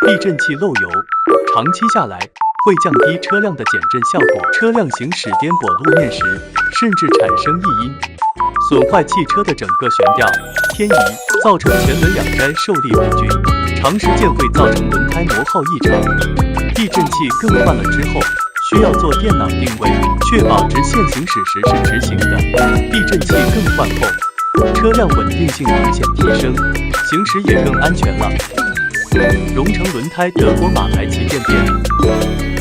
避震器漏油，长期下来会降低车辆的减震效果，车辆行驶颠簸路面时，甚至产生异音，损坏汽车的整个悬吊、偏移，造成前轮两摘受力不均，长时间会造成轮胎磨耗异常。避震器更换了之后，需要做电脑定位，确保直线行驶时是直行的。避震器更换后，车辆稳定性明显提升，行驶也更安全了。荣成轮胎德国马牌旗舰店。